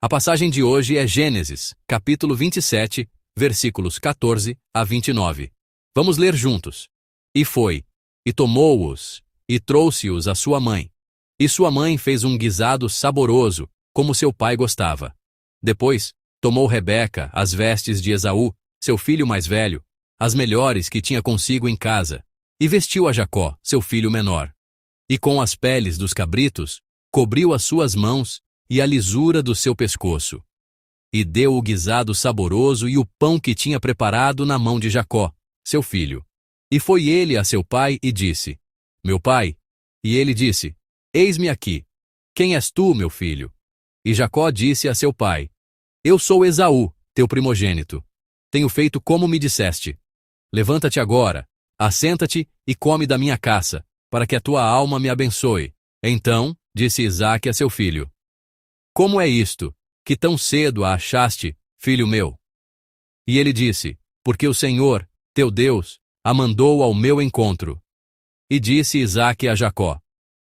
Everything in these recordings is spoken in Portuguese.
A passagem de hoje é Gênesis, capítulo 27, versículos 14 a 29. Vamos ler juntos. E foi, e tomou-os, e trouxe-os à sua mãe. E sua mãe fez um guisado saboroso, como seu pai gostava. Depois, tomou Rebeca as vestes de Esaú, seu filho mais velho, as melhores que tinha consigo em casa, e vestiu a Jacó, seu filho menor. E com as peles dos cabritos, cobriu as suas mãos e a lisura do seu pescoço. E deu o guisado saboroso e o pão que tinha preparado na mão de Jacó, seu filho. E foi ele a seu pai e disse: Meu pai. E ele disse: Eis-me aqui. Quem és tu, meu filho? E Jacó disse a seu pai: Eu sou Esaú, teu primogênito. Tenho feito como me disseste. Levanta-te agora, assenta-te e come da minha caça, para que a tua alma me abençoe. Então, disse Isaque a seu filho: Como é isto, que tão cedo a achaste, filho meu? E ele disse: Porque o Senhor, teu Deus, a mandou ao meu encontro. E disse Isaque a Jacó: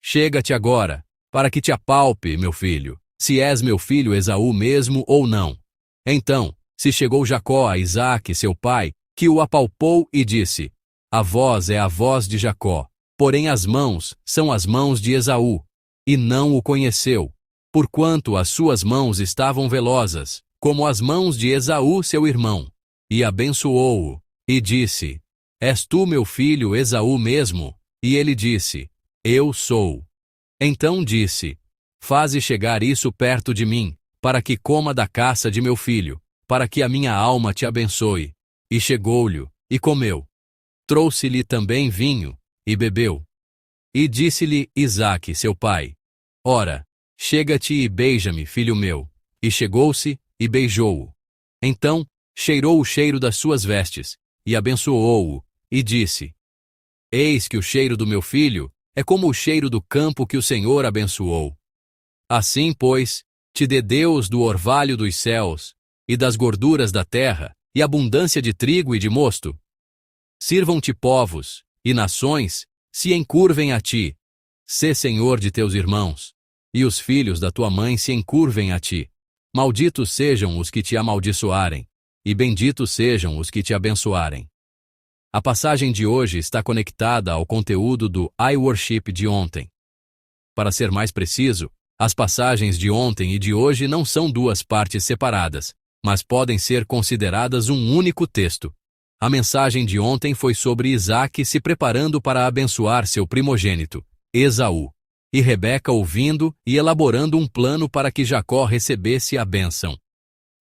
Chega-te agora, para que te apalpe, meu filho, se és meu filho Esaú mesmo ou não. Então, se chegou Jacó a Isaque, seu pai, que o apalpou e disse: A voz é a voz de Jacó, porém as mãos são as mãos de Esaú. E não o conheceu, porquanto as suas mãos estavam velozas, como as mãos de Esaú, seu irmão. E abençoou-o, e disse: És tu meu filho Esaú mesmo? E ele disse: Eu sou. Então disse: Faze chegar isso perto de mim, para que coma da caça de meu filho, para que a minha alma te abençoe. E chegou-lhe, e comeu. Trouxe-lhe também vinho, e bebeu. E disse-lhe Isaque, seu pai: Ora, chega-te e beija-me, filho meu. E chegou-se, e beijou-o. Então, cheirou o cheiro das suas vestes, e abençoou-o, e disse: Eis que o cheiro do meu filho é como o cheiro do campo que o Senhor abençoou. Assim, pois, te dê Deus do orvalho dos céus, e das gorduras da terra, e abundância de trigo e de mosto. Sirvam-te povos, e nações, se encurvem a ti. Sê senhor de teus irmãos, e os filhos da tua mãe se encurvem a ti. Malditos sejam os que te amaldiçoarem, e benditos sejam os que te abençoarem. A passagem de hoje está conectada ao conteúdo do I Worship de ontem. Para ser mais preciso, as passagens de ontem e de hoje não são duas partes separadas, mas podem ser consideradas um único texto. A mensagem de ontem foi sobre Isaque se preparando para abençoar seu primogênito, Esaú, e Rebeca ouvindo e elaborando um plano para que Jacó recebesse a bênção.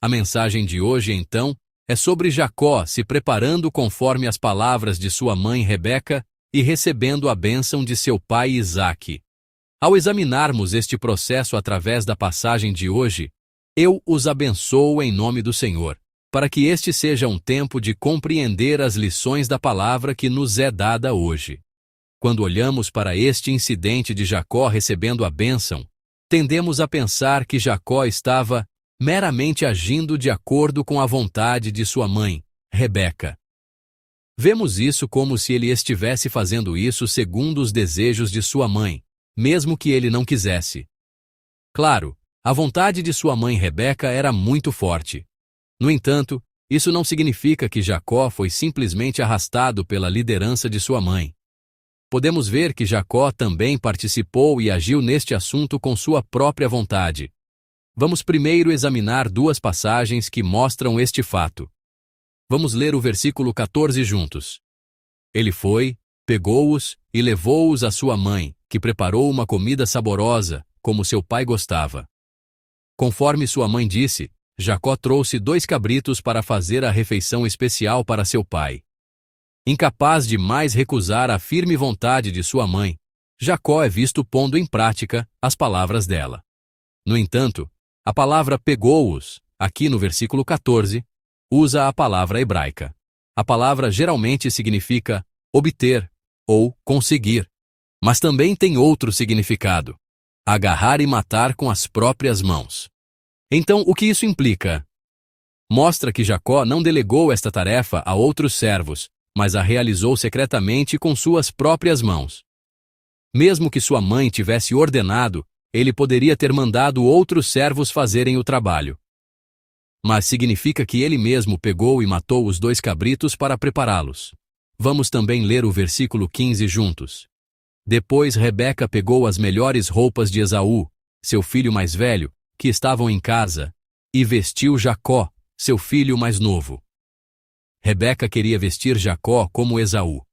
A mensagem de hoje, então, é sobre Jacó se preparando conforme as palavras de sua mãe Rebeca e recebendo a bênção de seu pai Isaque. Ao examinarmos este processo através da passagem de hoje, eu os abençoo em nome do Senhor, para que este seja um tempo de compreender as lições da palavra que nos é dada hoje. Quando olhamos para este incidente de Jacó recebendo a bênção, tendemos a pensar que Jacó estava meramente agindo de acordo com a vontade de sua mãe, Rebeca. Vemos isso como se ele estivesse fazendo isso segundo os desejos de sua mãe, mesmo que ele não quisesse. Claro, a vontade de sua mãe Rebeca era muito forte. No entanto, isso não significa que Jacó foi simplesmente arrastado pela liderança de sua mãe. Podemos ver que Jacó também participou e agiu neste assunto com sua própria vontade. Vamos primeiro examinar duas passagens que mostram este fato. Vamos ler o versículo 14 juntos. Ele foi, pegou-os e levou-os à sua mãe, que preparou uma comida saborosa, como seu pai gostava. Conforme sua mãe disse, Jacó trouxe 2 cabritos para fazer a refeição especial para seu pai. Incapaz de mais recusar a firme vontade de sua mãe, Jacó é visto pondo em prática as palavras dela. No entanto, a palavra pegou-os, aqui no versículo 14, usa a palavra hebraica. A palavra geralmente significa obter ou conseguir, mas também tem outro significado: agarrar e matar com as próprias mãos. Então, o que isso implica? Mostra que Jacó não delegou esta tarefa a outros servos, mas a realizou secretamente com suas próprias mãos. Mesmo que sua mãe tivesse ordenado, Ele poderia ter mandado outros servos fazerem o trabalho. Mas significa que ele mesmo pegou e matou os 2 cabritos para prepará-los. Vamos também ler o versículo 15 juntos. Depois Rebeca pegou as melhores roupas de Esaú, seu filho mais velho, que estavam em casa, e vestiu Jacó, seu filho mais novo. Rebeca queria vestir Jacó como Esaú.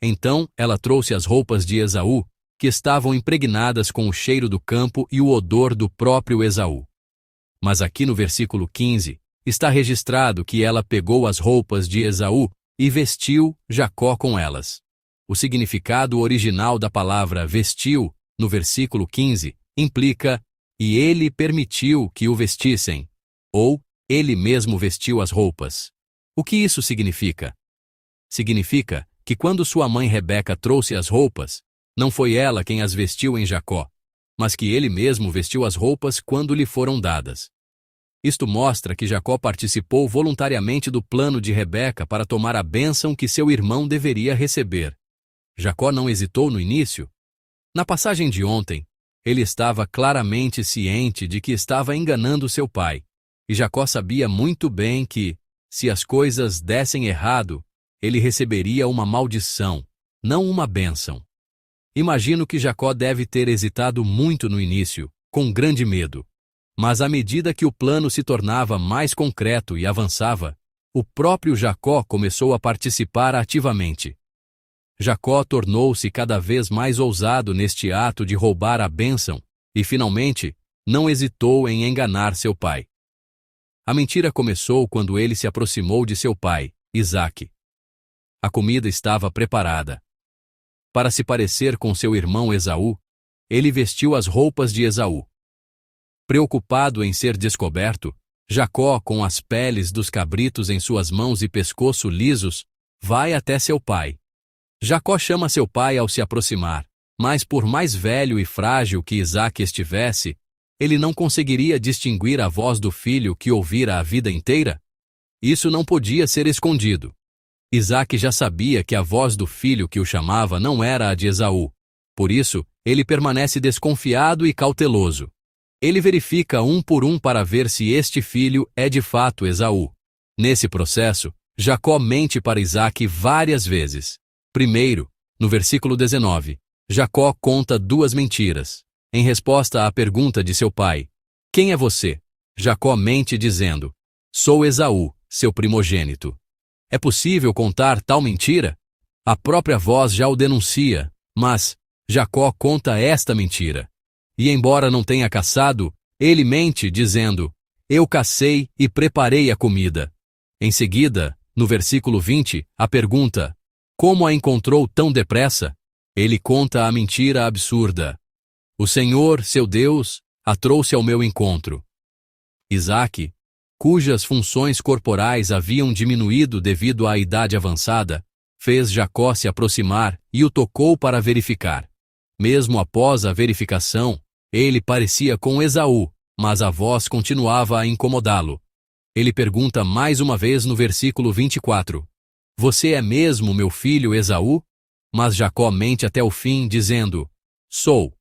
Então ela trouxe as roupas de Esaú, que estavam impregnadas com o cheiro do campo e o odor do próprio Esaú. Mas aqui no versículo 15, está registrado que ela pegou as roupas de Esaú e vestiu Jacó com elas. O significado original da palavra vestiu, no versículo 15, implica e ele permitiu que o vestissem, ou ele mesmo vestiu as roupas. O que isso significa? Significa que quando sua mãe Rebeca trouxe as roupas, não foi ela quem as vestiu em Jacó, mas que ele mesmo vestiu as roupas quando lhe foram dadas. Isto mostra que Jacó participou voluntariamente do plano de Rebeca para tomar a bênção que seu irmão deveria receber. Jacó não hesitou no início. Na passagem de ontem, ele estava claramente ciente de que estava enganando seu pai, e Jacó sabia muito bem que, se as coisas dessem errado, ele receberia uma maldição, não uma bênção. Imagino que Jacó deve ter hesitado muito no início, com grande medo. Mas à medida que o plano se tornava mais concreto e avançava, o próprio Jacó começou a participar ativamente. Jacó tornou-se cada vez mais ousado neste ato de roubar a bênção e, finalmente, não hesitou em enganar seu pai. A mentira começou quando ele se aproximou de seu pai, Isaque. A comida estava preparada. Para se parecer com seu irmão Esaú, ele vestiu as roupas de Esaú. Preocupado em ser descoberto, Jacó, com as peles dos cabritos em suas mãos e pescoço lisos, vai até seu pai. Jacó chama seu pai ao se aproximar, mas por mais velho e frágil que Isaque estivesse, ele não conseguiria distinguir a voz do filho que ouvira a vida inteira? Isso não podia ser escondido. Isaque já sabia que a voz do filho que o chamava não era a de Esaú. Por isso, ele permanece desconfiado e cauteloso. Ele verifica um por um para ver se este filho é de fato Esaú. Nesse processo, Jacó mente para Isaque várias vezes. Primeiro, no versículo 19, Jacó conta 2 mentiras. Em resposta à pergunta de seu pai, quem é você? Jacó mente dizendo, sou Esaú, seu primogênito. É possível contar tal mentira? A própria voz já o denuncia, mas Jacó conta esta mentira. E embora não tenha caçado, ele mente dizendo, eu cacei e preparei a comida. Em seguida, no versículo 20, a pergunta, como a encontrou tão depressa? Ele conta a mentira absurda. O Senhor, seu Deus, a trouxe ao meu encontro. Isaque, cujas funções corporais haviam diminuído devido à idade avançada, fez Jacó se aproximar e o tocou para verificar. Mesmo após a verificação, ele parecia com Esaú, mas a voz continuava a incomodá-lo. Ele pergunta mais uma vez no versículo 24, você é mesmo meu filho Esaú? Mas Jacó mente até o fim, dizendo, sou.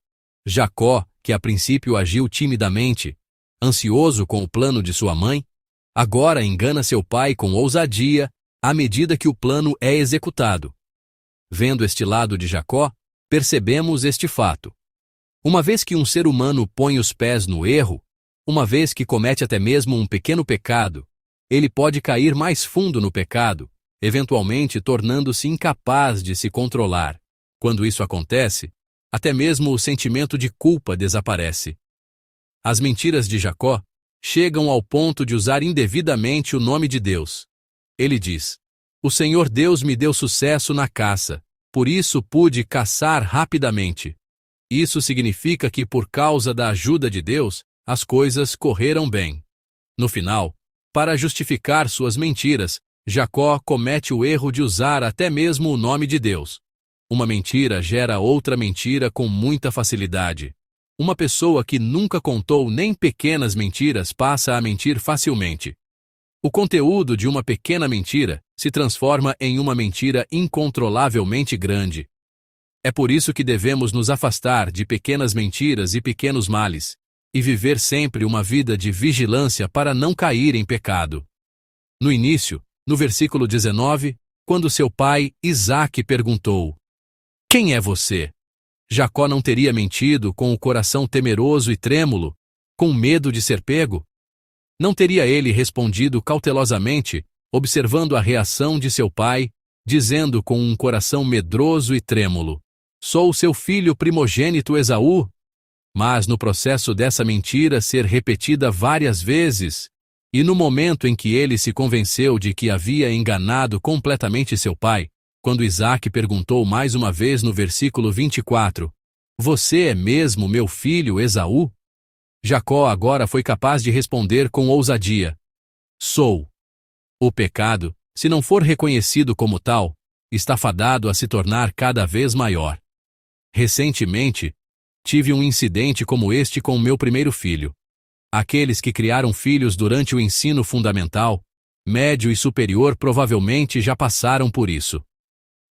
Jacó, que a princípio agiu timidamente, ansioso com o plano de sua mãe, agora engana seu pai com ousadia à medida que o plano é executado. Vendo este lado de Jacó, percebemos este fato. Uma vez que um ser humano põe os pés no erro, uma vez que comete até mesmo um pequeno pecado, ele pode cair mais fundo no pecado, eventualmente tornando-se incapaz de se controlar. Quando isso acontece, até mesmo o sentimento de culpa desaparece. As mentiras de Jacó chegam ao ponto de usar indevidamente o nome de Deus. Ele diz, o Senhor Deus me deu sucesso na caça, por isso pude caçar rapidamente. Isso significa que por causa da ajuda de Deus, as coisas correram bem. No final, para justificar suas mentiras, Jacó comete o erro de usar até mesmo o nome de Deus. Uma mentira gera outra mentira com muita facilidade. Uma pessoa que nunca contou nem pequenas mentiras passa a mentir facilmente. O conteúdo de uma pequena mentira se transforma em uma mentira incontrolavelmente grande. É por isso que devemos nos afastar de pequenas mentiras e pequenos males, e viver sempre uma vida de vigilância para não cair em pecado. No início, no versículo 19, quando seu pai, Isaque, perguntou: "Quem é você?", Jacó não teria mentido com o coração temeroso e trêmulo, com medo de ser pego? Não teria ele respondido cautelosamente, observando a reação de seu pai, dizendo com um coração medroso e trêmulo: "Sou seu filho primogênito Esaú"? Mas no processo dessa mentira ser repetida várias vezes, e no momento em que ele se convenceu de que havia enganado completamente seu pai, quando Isaque perguntou mais uma vez no versículo 24: "Você é mesmo meu filho Esaú?", Jacó agora foi capaz de responder com ousadia: "Sou". O pecado, se não for reconhecido como tal, está fadado a se tornar cada vez maior. Recentemente, tive um incidente como este com o meu primeiro filho. Aqueles que criaram filhos durante o ensino fundamental, médio e superior provavelmente já passaram por isso.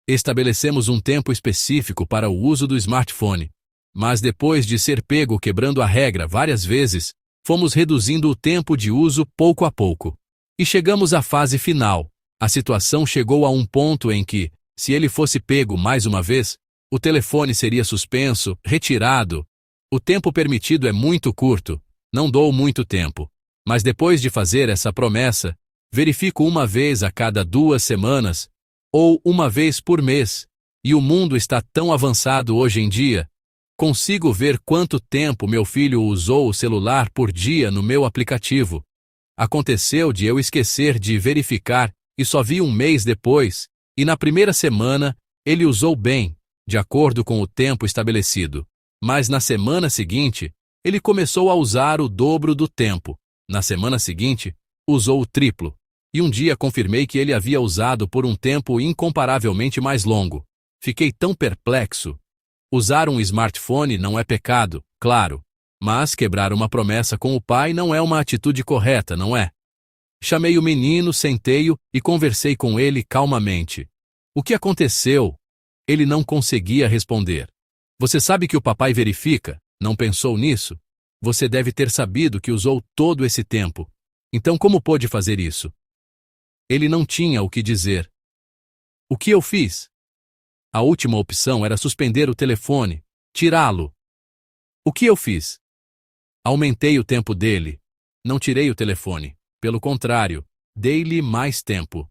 Estabelecemos um tempo específico para o uso do smartphone, mas depois de ser pego quebrando a regra várias vezes, fomos reduzindo o tempo de uso pouco a pouco. E chegamos à fase final. A situação chegou a um ponto em que, se ele fosse pego mais uma vez, o telefone seria suspenso, retirado. O tempo permitido é muito curto, não dou muito tempo. Mas depois de fazer essa promessa, verifico uma vez a cada 2 semanas, ou uma vez por mês, e o mundo está tão avançado hoje em dia, consigo ver quanto tempo meu filho usou o celular por dia no meu aplicativo. Aconteceu de eu esquecer de verificar e só vi um mês depois, e na primeira semana ele usou bem, de acordo com o tempo estabelecido. Mas na semana seguinte, ele começou a usar o dobro do tempo. Na semana seguinte, usou o triplo. E um dia confirmei que ele havia usado por um tempo incomparavelmente mais longo. Fiquei tão perplexo. Usar um smartphone não é pecado, claro. Mas quebrar uma promessa com o pai não é uma atitude correta, não é? Chamei o menino, sentei-o e conversei com ele calmamente. O que aconteceu? Ele não conseguia responder. Você sabe que o papai verifica? Não pensou nisso? Você deve ter sabido que usou todo esse tempo. Então como pôde fazer isso? Ele não tinha o que dizer. O que eu fiz? A última opção era suspender o telefone, tirá-lo. O que eu fiz? Aumentei o tempo dele. Não tirei o telefone. Pelo contrário, dei-lhe mais tempo.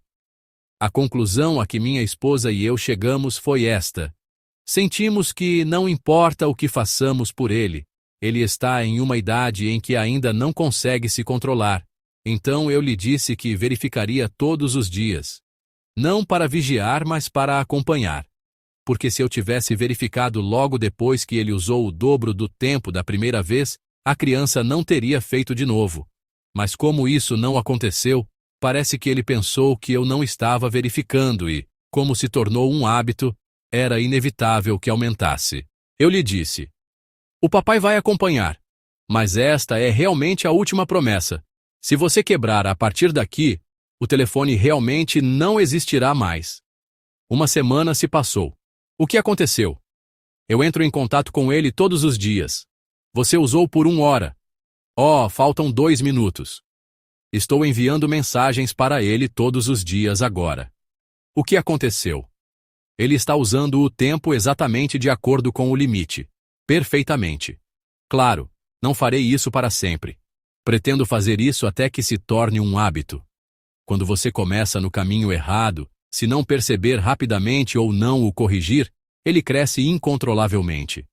A conclusão a que minha esposa e eu chegamos foi esta. Sentimos que não importa o que façamos por ele, ele está em uma idade em que ainda não consegue se controlar. Então eu lhe disse que verificaria todos os dias. Não para vigiar, mas para acompanhar. Porque se eu tivesse verificado logo depois que ele usou o dobro do tempo da primeira vez, a criança não teria feito de novo. Mas como isso não aconteceu, parece que ele pensou que eu não estava verificando e, como se tornou um hábito, era inevitável que aumentasse. Eu lhe disse: "O papai vai acompanhar. Mas esta é realmente a última promessa. Se você quebrar a partir daqui, o telefone realmente não existirá mais." Uma semana se passou. O que aconteceu? Eu entro em contato com ele todos os dias. Você usou por 1 hora. Oh, faltam 2 minutos. Estou enviando mensagens para ele todos os dias agora. O que aconteceu? Ele está usando o tempo exatamente de acordo com o limite. Perfeitamente. Claro, não farei isso para sempre. Pretendo fazer isso até que se torne um hábito. Quando você começa no caminho errado, se não perceber rapidamente ou não o corrigir, ele cresce incontrolavelmente.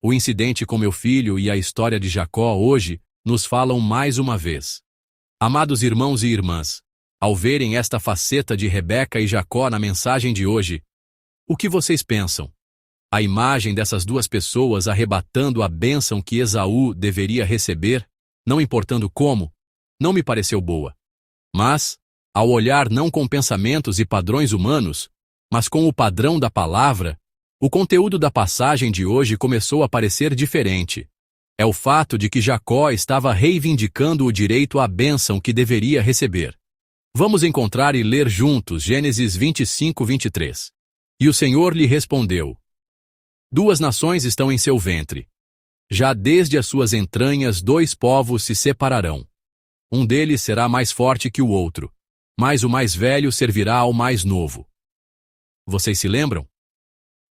O incidente com meu filho e a história de Jacó hoje nos falam mais uma vez. Amados irmãos e irmãs, ao verem esta faceta de Rebeca e Jacó na mensagem de hoje, o que vocês pensam? A imagem dessas duas pessoas arrebatando a bênção que Esaú deveria receber, não importando como, não me pareceu boa. Mas, ao olhar não com pensamentos e padrões humanos, mas com o padrão da palavra, o conteúdo da passagem de hoje começou a parecer diferente. É o fato de que Jacó estava reivindicando o direito à bênção que deveria receber. Vamos encontrar e ler juntos Gênesis 25, 23. E o Senhor lhe respondeu: Duas nações estão em seu ventre. Já desde as suas entranhas 2 povos se separarão. Um deles será mais forte que o outro, mas o mais velho servirá ao mais novo. Vocês se lembram?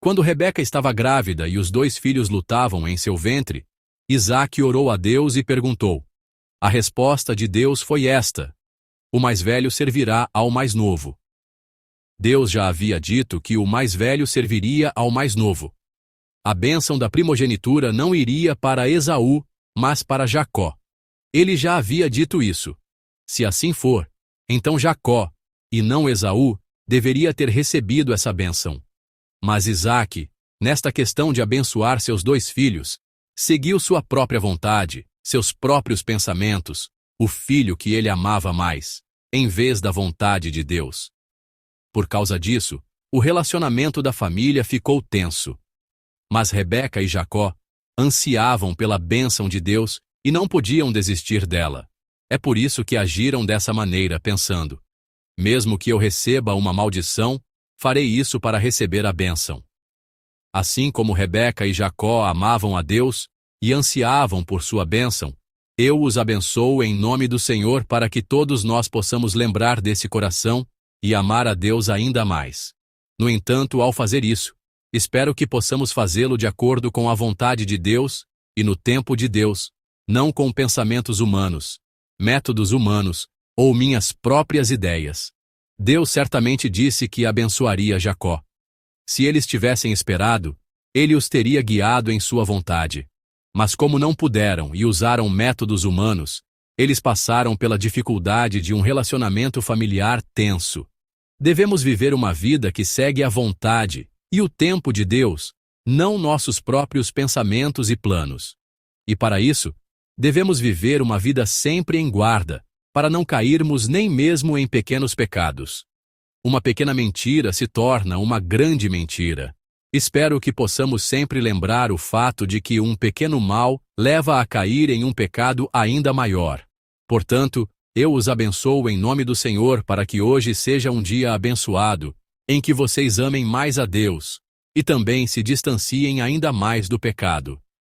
Quando Rebeca estava grávida e os 2 filhos lutavam em seu ventre, Isaque orou a Deus e perguntou. A resposta de Deus foi esta: o mais velho servirá ao mais novo. Deus já havia dito que o mais velho serviria ao mais novo. A bênção da primogenitura não iria para Esaú, mas para Jacó. Ele já havia dito isso. Se assim for, então Jacó, e não Esaú, deveria ter recebido essa bênção. Mas Isaque, nesta questão de abençoar seus 2 filhos, seguiu sua própria vontade, seus próprios pensamentos, o filho que ele amava mais, em vez da vontade de Deus. Por causa disso, o relacionamento da família ficou tenso. Mas Rebeca e Jacó ansiavam pela bênção de Deus e não podiam desistir dela. É por isso que agiram dessa maneira, pensando: mesmo que eu receba uma maldição, farei isso para receber a bênção. Assim como Rebeca e Jacó amavam a Deus e ansiavam por sua bênção, eu os abençoo em nome do Senhor para que todos nós possamos lembrar desse coração e amar a Deus ainda mais. No entanto, ao fazer isso, espero que possamos fazê-lo de acordo com a vontade de Deus e no tempo de Deus, não com pensamentos humanos, métodos humanos ou minhas próprias ideias. Deus certamente disse que abençoaria Jacó. Se eles tivessem esperado, ele os teria guiado em sua vontade. Mas como não puderam e usaram métodos humanos, eles passaram pela dificuldade de um relacionamento familiar tenso. Devemos viver uma vida que segue a vontade e o tempo de Deus, não nossos próprios pensamentos e planos. E para isso, devemos viver uma vida sempre em guarda, para não cairmos nem mesmo em pequenos pecados. Uma pequena mentira se torna uma grande mentira. Espero que possamos sempre lembrar o fato de que um pequeno mal leva a cair em um pecado ainda maior. Portanto, eu os abençoo em nome do Senhor para que hoje seja um dia abençoado, em que vocês amem mais a Deus e também se distanciem ainda mais do pecado.